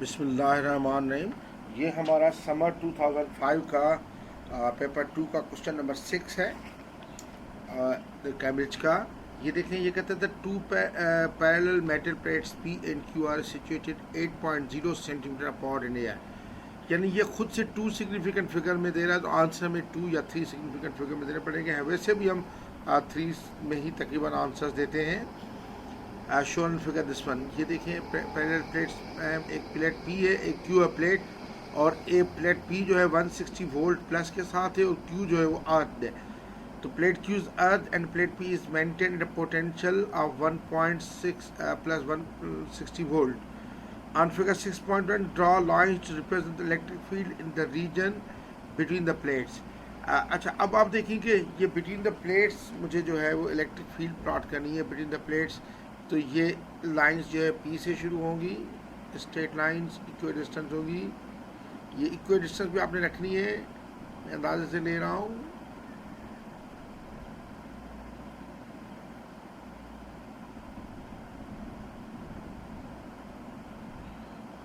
बिस्मिल्लाहिर्रहमानिर्रहीम। ये हमारा समर 2005 का पेपर 2 का क्वेश्चन नंबर 6 है कैम्ब्रिज का। ये देखें, ये कहते थे two parallel metal plates P and Q are situated 8.0 centimetre apart in air. यानी ये खुद से टू सिग्निफिकेंट फिगर में दे रहा है, तो आंसर हमें 2 या 3 सिग्निफिकेंट फिगर में देने पड़ेंगे। वैसे भी हम 3 में ही तकरीबन आंसर्स देते हैं। शोन फिगर दिस वन, ये देखें पैरेलल प्लेट्स, एक प्लेट पी है, एक क्यू है प्लेट, और ए प्लेट पी जो है 160 वोल्ट प्लस के साथ है और क्यू जो है वो अर्थ है। तो plate Q is earth end plate P is maintain at potential of 1.6 plus 160 volt. On figure 6.1, draw lines to represent the electric field in the region between the plates. अच्छा, अब आप देखेंगे ये बिटवीन द प्लेट्स मुझे जो है वो electric field plot करनी है बिटवीन द प्लेट्स। तो ये लाइंस जो है पी से शुरू होंगी, स्ट्रेट लाइंस इक्वल डिस्टेंस होगी। ये इक्वल डिस्टेंस भी आपने रखनी है, मैं अंदाजे से ले रहा हूँ।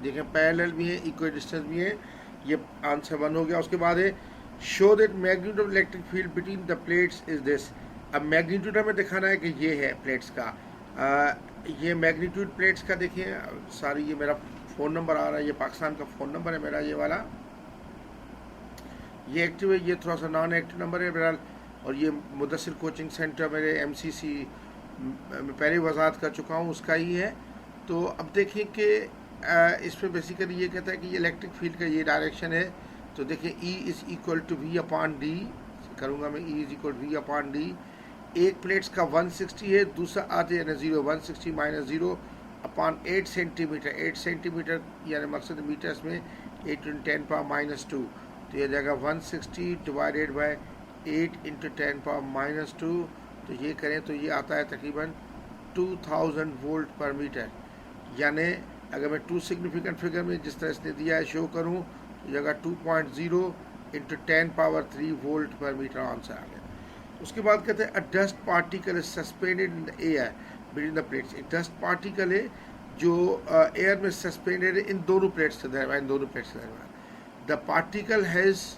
देखें, पैरेलल भी है, इक्वल डिस्टेंस भी है। ये आंसर 1 हो गया। उसके बाद है show that magnitude of electric field between the plates is this. अब मैग्नीट्यूड हमें दिखाना है कि ये है प्लेट्स का। ये मैग्नीट्यूड प्लेट्स का देखिए सारी, ये मेरा फ़ोन नंबर आ रहा है, ये पाकिस्तान का फ़ोन नंबर है मेरा, ये वाला। ये एक्टिव है, ये थोड़ा सा नॉन एक्टिव नंबर है मेरा। और ये मुदस्सिर कोचिंग सेंटर मेरे MCC में पहले वजाहत कर चुका हूँ, उसका ही है। तो अब देखिए कि इस पर बेसिकली ये कहता है कि ये इलेक्ट्रिक फील्ड का ये डायरेक्शन है। तो देखिए E is equal to V/D करूँगा मैं, E is equal to V/D। एक प्लेट्स का 160 है, दूसरा आते यानी 0, 160 माइनस 0/8 सेंटीमीटर। 8 सेंटीमीटर यानी मकसद मीटर्स में 8 × 10⁻²। तो ये जाएगा 160 डिवाइडेड बाय 8 × 10⁻²। तो ये करें तो ये आता है तकरीबन 2000 वोल्ट पर मीटर। यानी अगर मैं 2 सिग्निफिकेंट फिगर में जिस तरह इसने दिया है शो करूँ, तो जगह 2.0 × 10⁻³ वोल्ट पर मीटर आंसर आ गया। उसके बाद कहते हैं अ dust particle is suspended in the air between the plates. एक डस्ट पार्टिकल है जो एयर में सस्पेंडेड है इन दोनों प्लेट्स के दरमियान, इन दोनों प्लेट्स के दरमियान। The particle has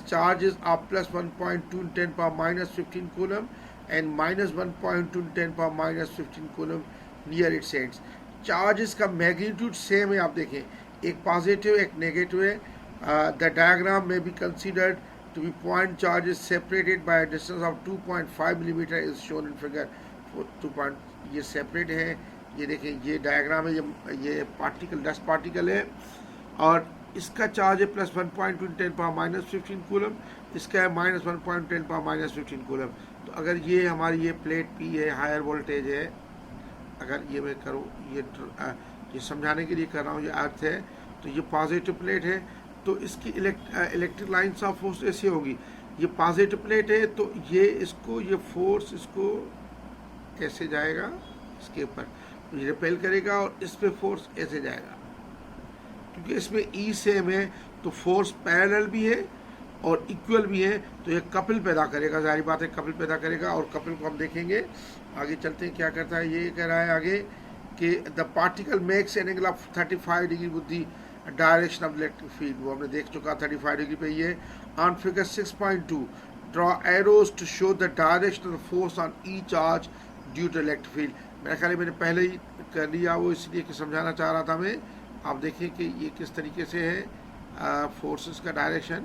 charges of plus 1.2 × 10⁻15 coulomb and minus 1.2 × 10⁻15 coulomb near it's ends. Charges का मैग्नीट्यूड सेम है, आप देखें, एक पॉजिटिव एक नेगेटिव है। The diagram may be considered to be point charges separated by a distance of 2.5 mm is shown in figure 2. ये separate है, ये देखें, ये डायग्राम है, ये पार्टिकल डस्ट पार्टिकल है और इसका चार्ज है प्लस 1.2 × 10⁻15 कूलम, इसका है माइनस 1.2 × 10⁻15 कूलम। तो अगर ये हमारी ये प्लेट पी है, हायर वोल्टेज है, अगर ये मैं करूँ, ये समझाने के लिए कर रहा हूँ, ये अर्थ है, तो ये पॉजिटिव प्लेट है, तो इसकी इलेक्ट्रिक लाइन्स ऑफ फोर्स ऐसे होगी। ये पॉजिटिव प्लेट है तो ये इसको, ये फोर्स इसको ऐसे जाएगा, इसके ऊपर ये रिपेल करेगा और इस पे फोर्स ऐसे जाएगा। क्योंकि इसमें E सेम है तो फोर्स पैरेलल भी है और इक्वल भी है, तो ये कपल पैदा करेगा, जाहिर बात है कपल पैदा करेगा। और कपल को हम देखेंगे, आगे चलते हैं क्या करता है। ये कह रहा है आगे कि the particle makes an angle of 35 degree with the direction of electric field, वो हमने देख चुका, 35 डिग्री पे ये। On figure 6.2 draw arrows to show the direction of force on E charge due to electric field. मेरे ख्याल मैंने पहले ही कर लिया, वो इसलिए कि समझाना चाह रहा था मैं। आप देखें कि ये किस तरीके से है फोर्सेस का डायरेक्शन।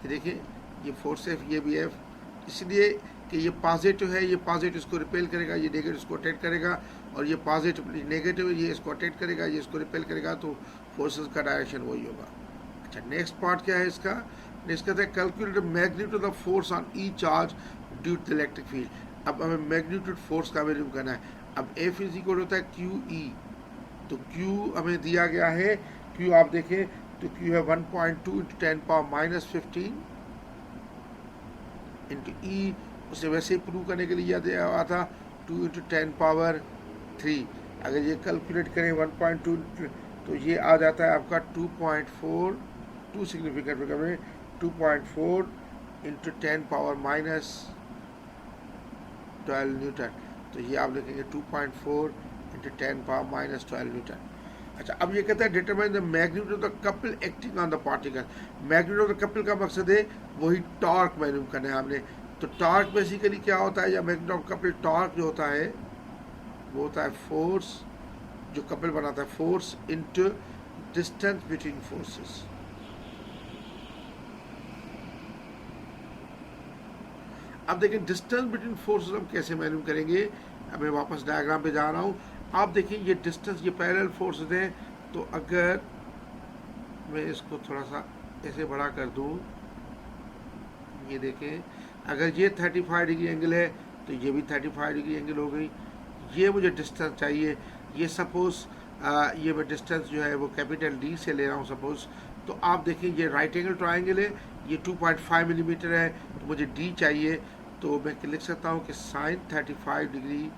ये देखें, ये फोर्स F, ये भी F, इसलिए कि ये पॉजिटिव है, ये पॉजिटिव इसको रिपेल करेगा, ये नेगेटिव इसको अटेट करेगा, और ये पॉजिटिव नेगेटिव है, ये इसको अटेट करेगा, ये इसको रिपेल करेगा, तो फोर्सेस का डायरेक्शन वही होगा। अच्छा, नेक्स्ट पार्ट क्या है इसका। नेक्स्ट कहते हैं calculate magnitude of force on E charge due to electric field. अब हमें मैग्नीट्यूड फोर्स का वैल्यू करना है। अब F इज इक्वल होता है QE, तो Q हमें दिया गया है, Q आप देखें तो Q है 1.2 × 10⁻15 इंटू E, उसे वैसे ही प्रूव करने के लिए यह दिया हुआ था 2 × 10⁻3। अगर ये कैलकुलेट करें 1.2 तो ये आ जाता है आपका 2.4, 2 सिग्निफिकेंट फिगर में 2.4 × 10⁻12 न्यूटन। तो ये आप लिखेंगे 2.4 इंटू 10⁻⁻12 न्यूटन। अच्छा, अब ये कहता है determine the magnitude of the couple acting on the particle. Magnitude of the couple का मकसद है वही टॉर्क मालूम करना है हमने। तो टॉर्क बेसिकली क्या होता है, या मैग्नीट्यूड ऑफ कपल टॉर्क जो होता है वो होता है फोर्स, जो कपल बनाता है, force into distance between forces. अब देखें डिस्टेंस बिटवीन फोर्सेस हम कैसे मालूम करेंगे। अब मैं वापस डायग्राम पे जा रहा हूँ। आप देखिए ये डिस्टेंस, ये पैरेलल फोर्सेस हैं। तो अगर मैं इसको थोड़ा सा ऐसे बड़ा कर दूँ, ये देखें, अगर ये 35 डिग्री एंगल है तो ये भी 35 डिग्री एंगल हो गई। ये मुझे डिस्टेंस चाहिए। ये सपोज ये मैं डिस्टेंस जो है वो कैपिटल डी से ले रहा हूँ सपोज। तो आप देखिए ये राइट एंगल ट्राइंगल है, ये 2.5 मिलीमीटर है, तो मुझे डी चाहिए। तो मैं लिख सकता हूँ कि साइन 35 डिग्री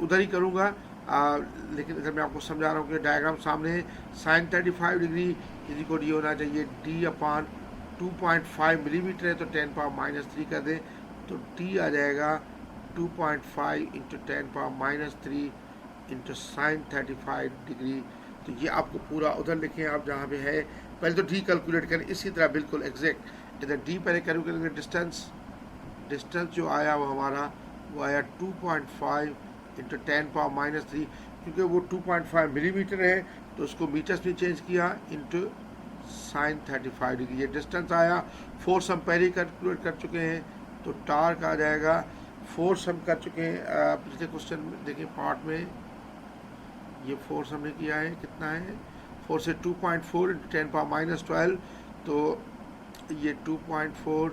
उधर ही करूँगा। लेकिन अगर मैं आपको समझा रहा हूँ कि डायग्राम सामने है, साइन 35 डिग्री इसी को डी होना चाहिए, डी अपान 2.5 मिलीमीटर है तो 10⁻³ कर दें, तो डी आ जाएगा 2.5 इंटू 10⁻³ इंटू साइन 35 डिग्री। तो ये आपको पूरा उधर लिखें आप जहाँ पे है। पहले तो डी कैलकुलेट करें इसी तरह बिल्कुल एग्जैक्ट। इधर डी पहले कैलकुलेट करेंगे, डिस्टेंस जो आया वो हमारा वो आया 2.5 इंटू 10⁻³ क्योंकि वो 2.5 मिलीमीटर है तो उसको मीटर्स में चेंज किया इंटू साइन 35 डिग्री। ये डिस्टेंस आया। फोर्स हम पहले ही कैलकुलेट कर चुके हैं, तो टार्क आ जाएगा। फोर्स हम कर चुके हैं पिछले क्वेश्चन में, देखिए पार्ट में ये फोर्स हमने किया है, कितना है, फोर्स है 2.4 इंटू 10⁻12। तो ये 2.4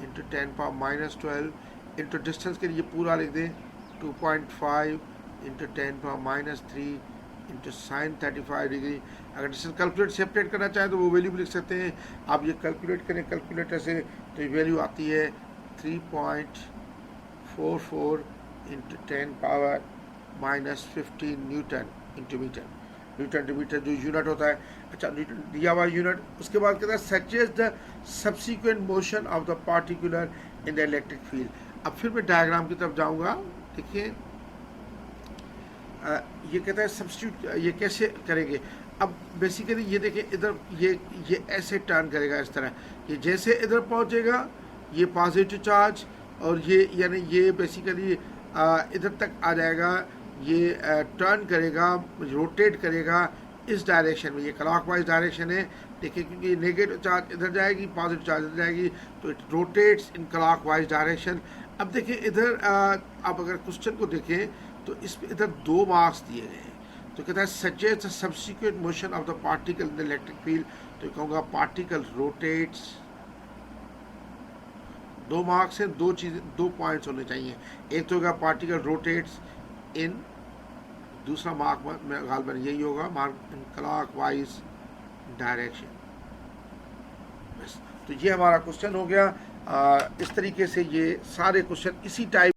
इंटू 10⁻12 इंटू डिस्टेंस के लिए पूरा लिख दें 2.5 इंटू 10⁻³ इंटू साइन 35 डिग्री। अगर डिस्टेंस कैलकुलेट सेपरेट करना चाहें तो वो वैल्यू भी लिख सकते हैं। आप ये कैलकुलेट करें कैलकुलेटर से तो ये वैल्यू आती है 3.44 into 10⁻⁻15 newton into metre. Newton to metre जो यूनिट होता है। अच्छा, न्यूटन दिया हुआ यूनिट। उसके बाद कहता है suggest the subsequent motion of the particular in the electric field. अब फिर मैं डायग्राम की तरफ जाऊंगा। देखिए ये कहता है सब्स्टिट्यूट, ये कैसे करेंगे। अब बेसिकली ये देखिए इधर ये ऐसे टर्न करेगा इस तरह, ये जैसे इधर पहुंचेगा ये पॉजिटिव चार्ज, और ये यानी ये बेसिकली इधर तक आ जाएगा, ये टर्न करेगा, रोटेट करेगा इस डायरेक्शन में। ये क्लॉकवाइज डायरेक्शन है। देखिए क्योंकि नेगेटिव चार्ज इधर जाएगी, पॉजिटिव चार्ज इधर जाएगी, तो it rotates in clockwise direction. अब देखिए इधर आप अगर क्वेश्चन को देखें तो इसमें इधर 2 मार्क्स दिए गए हैं। तो कहता है suggest the subsequent motion of the particle in the electric field. तो कहूँगा पार्टिकल रोटेट्स, 2 मार्क्स हैं, 2 चीज़ें, 2 पॉइंट्स होने चाहिए। एक तो होगा पार्टिकल रोटेट्स इन, दूसरा मार्क में गालबन यही होगा, मार्क इन क्लॉकवाइज डायरेक्शन। बस, तो ये हमारा क्वेश्चन हो गया। इस तरीके से ये सारे क्वेश्चन इसी टाइप